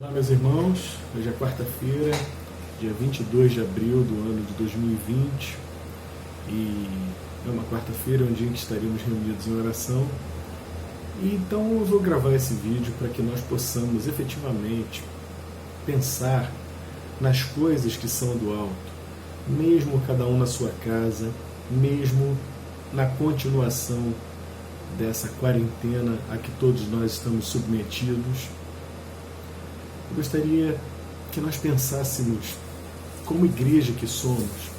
Olá, meus irmãos. Hoje é quarta-feira, dia 22 de abril do ano de 2020 e é uma quarta-feira, um dia em que estaremos reunidos em oração. E então eu vou gravar esse vídeo para que nós possamos efetivamente pensar nas coisas que são do alto, mesmo cada um na sua casa, mesmo na continuação dessa quarentena a que todos nós estamos submetidos. Eu gostaria que nós pensássemos, como igreja que somos,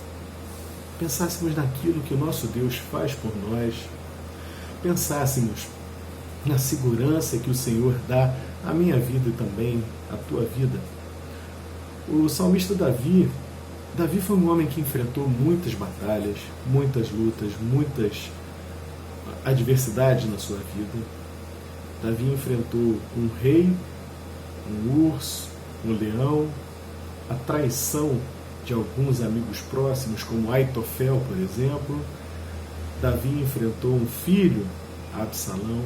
pensássemos naquilo que o nosso Deus faz por nós, pensássemos na segurança que o Senhor dá à minha vida e também à tua vida. O salmista Davi foi um homem que enfrentou muitas batalhas, muitas lutas, muitas adversidades na sua vida. Davi enfrentou um rei, um urso, um leão, a traição de alguns amigos próximos, como Aitofel, por exemplo. Davi enfrentou um filho, Absalão.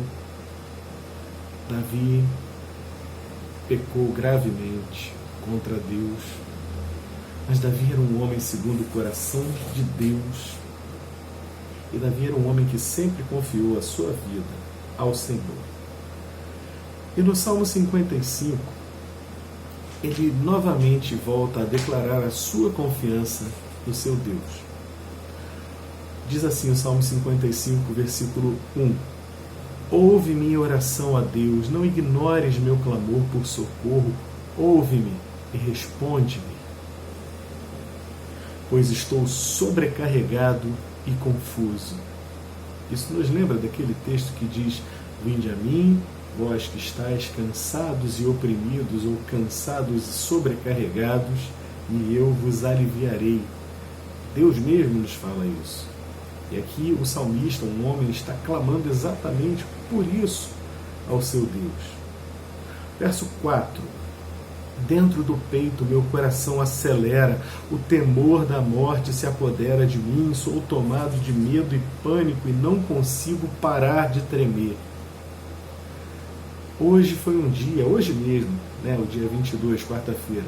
Davi pecou gravemente contra Deus, mas Davi era um homem segundo o coração de Deus, e Davi era um homem que sempre confiou a sua vida ao Senhor. E no Salmo 55, ele novamente volta a declarar a sua confiança no seu Deus. Diz assim o Salmo 55, versículo 1: Ouve minha oração a Deus, não ignores meu clamor por socorro, ouve-me e responde-me, pois estou sobrecarregado e confuso. Isso nos lembra daquele texto que diz: Vinde a mim, vós que estáis cansados e oprimidos, ou cansados e sobrecarregados, e eu vos aliviarei. Deus mesmo nos fala isso. E aqui o salmista, um homem, está clamando exatamente por isso ao seu Deus. Verso 4: Dentro do peito meu coração acelera, o temor da morte se apodera de mim, sou tomado de medo e pânico e não consigo parar de tremer. Hoje foi um dia, hoje mesmo, o dia 22, quarta-feira,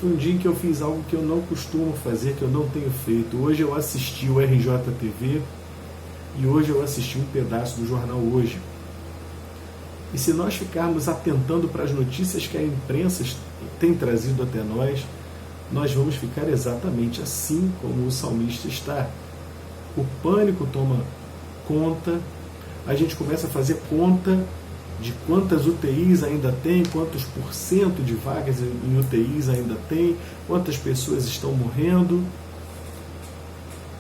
foi um dia em que eu fiz algo que eu não costumo fazer, que eu não tenho feito. Hoje eu assisti o RJTV e hoje eu assisti um pedaço do jornal Hoje. E se nós ficarmos atentando para as notícias que a imprensa tem trazido até nós vamos ficar exatamente assim como o salmista está. O pânico toma conta, a gente começa a fazer conta de quantas UTIs ainda tem, quantos % de vagas em UTIs ainda tem, quantas pessoas estão morrendo.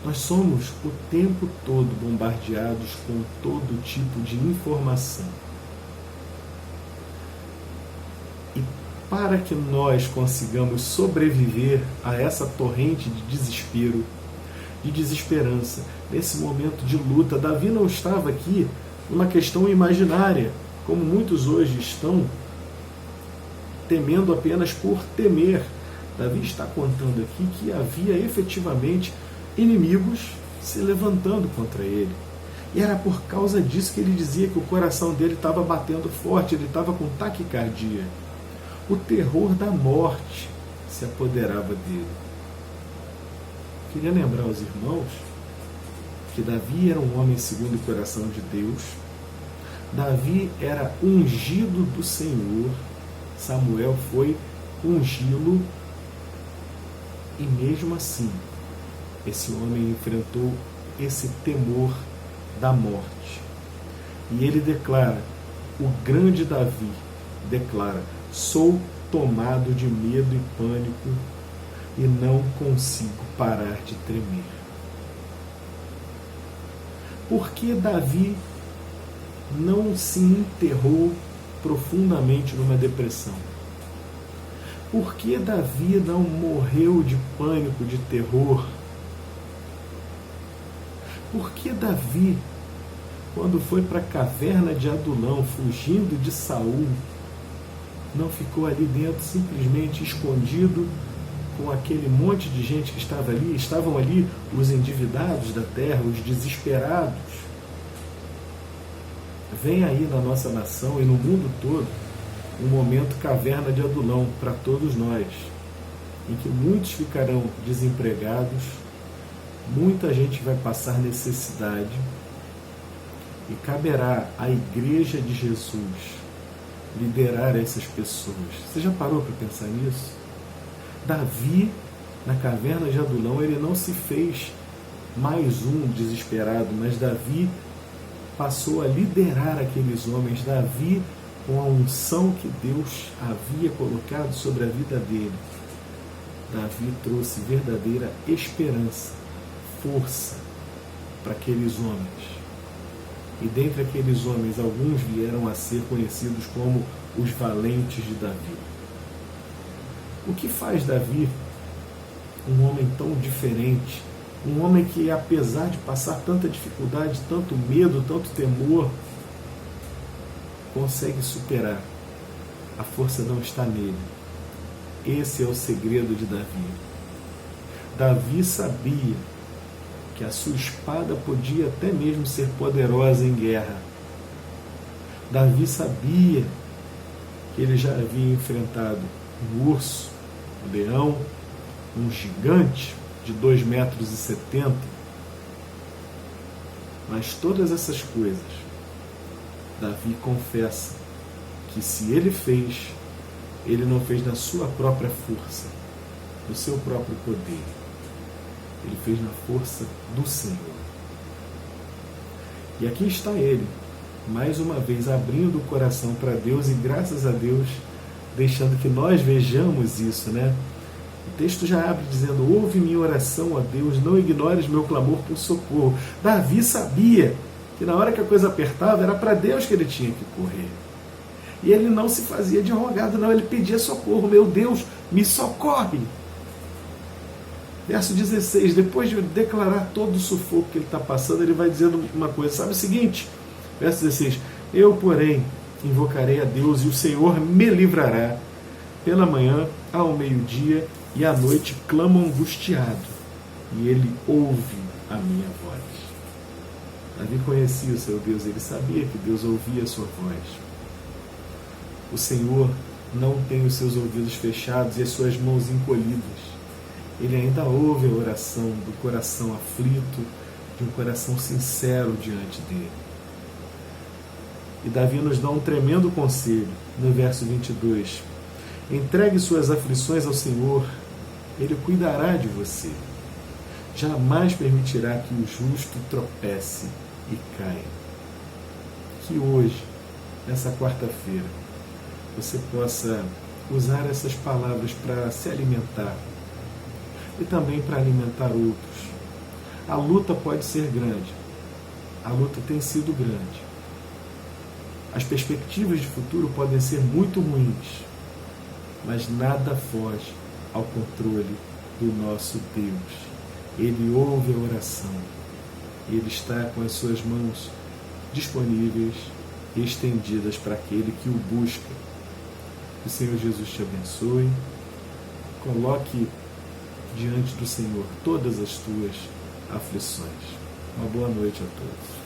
Nós somos o tempo todo bombardeados com todo tipo de informação. E para que nós consigamos sobreviver a essa torrente de desespero, de desesperança, nesse momento de luta, Davi não estava aqui numa questão imaginária, como muitos hoje estão, temendo apenas por temer. Davi está contando aqui que havia efetivamente inimigos se levantando contra ele. E era por causa disso que ele dizia que o coração dele estava batendo forte, ele estava com taquicardia. O terror da morte se apoderava dele. Queria lembrar aos irmãos que Davi era um homem segundo o coração de Deus. Davi era ungido do Senhor, Samuel foi ungí-lo, e mesmo assim, esse homem enfrentou esse temor da morte. E ele declara, o grande Davi declara: sou tomado de medo e pânico e não consigo parar de tremer. Por que Davi não se enterrou profundamente numa depressão? Por que Davi não morreu de pânico, de terror? Por que Davi, quando foi para a caverna de Adulão, fugindo de Saul, não ficou ali dentro simplesmente escondido com aquele monte de gente que estava ali? Estavam ali os endividados da terra, os desesperados. Vem aí na nossa nação e no mundo todo um momento caverna de Adulão para todos nós, em que muitos ficarão desempregados, muita gente vai passar necessidade, e caberá à Igreja de Jesus liderar essas pessoas. Você já parou para pensar nisso? Davi, na caverna de Adulão, ele não se fez mais um desesperado, mas Davi passou a liderar aqueles homens. Davi, com a unção que Deus havia colocado sobre a vida dele, Davi trouxe verdadeira esperança, força para aqueles homens. E dentre aqueles homens, alguns vieram a ser conhecidos como os valentes de Davi. O que faz Davi um homem tão diferente? Um homem que, apesar de passar tanta dificuldade, tanto medo, tanto temor, consegue superar. A força não está nele. Esse é o segredo de Davi. Davi sabia que a sua espada podia até mesmo ser poderosa em guerra. Davi sabia que ele já havia enfrentado um urso, um leão, um gigante de 2,70 metros. Mas todas essas coisas, Davi confessa que se ele fez, ele não fez na sua própria força, no seu próprio poder. Ele fez na força do Senhor. E aqui está ele, mais uma vez abrindo o coração para Deus e, graças a Deus, deixando que nós vejamos isso, né? O texto já abre dizendo: ouve minha oração, ó Deus, não ignores meu clamor por socorro. Davi sabia que na hora que a coisa apertava, era para Deus que ele tinha que correr. E ele não se fazia de rogado, não, ele pedia socorro. Meu Deus, me socorre! Verso 16, depois de declarar todo o sufoco que ele está passando, ele vai dizendo uma coisa, sabe o seguinte? Verso 16, eu, porém, invocarei a Deus e o Senhor me livrará. Pela manhã, ao meio-dia e à noite clamo angustiado, e ele ouve a minha voz. Davi conhecia o seu Deus, ele sabia que Deus ouvia a sua voz. O Senhor não tem os seus ouvidos fechados e as suas mãos encolhidas. Ele ainda ouve a oração do coração aflito, de um coração sincero diante dele. E Davi nos dá um tremendo conselho no verso 22. Entregue suas aflições ao Senhor, Ele cuidará de você. Jamais permitirá que o justo tropece e caia. Que hoje, nessa quarta-feira, você possa usar essas palavras para se alimentar e também para alimentar outros. A luta pode ser grande. A luta tem sido grande. As perspectivas de futuro podem ser muito ruins, mas nada foge ao controle do nosso Deus. Ele ouve a oração. Ele está com as suas mãos disponíveis e estendidas para aquele que o busca. Que o Senhor Jesus te abençoe. Coloque diante do Senhor todas as tuas aflições. Uma boa noite a todos.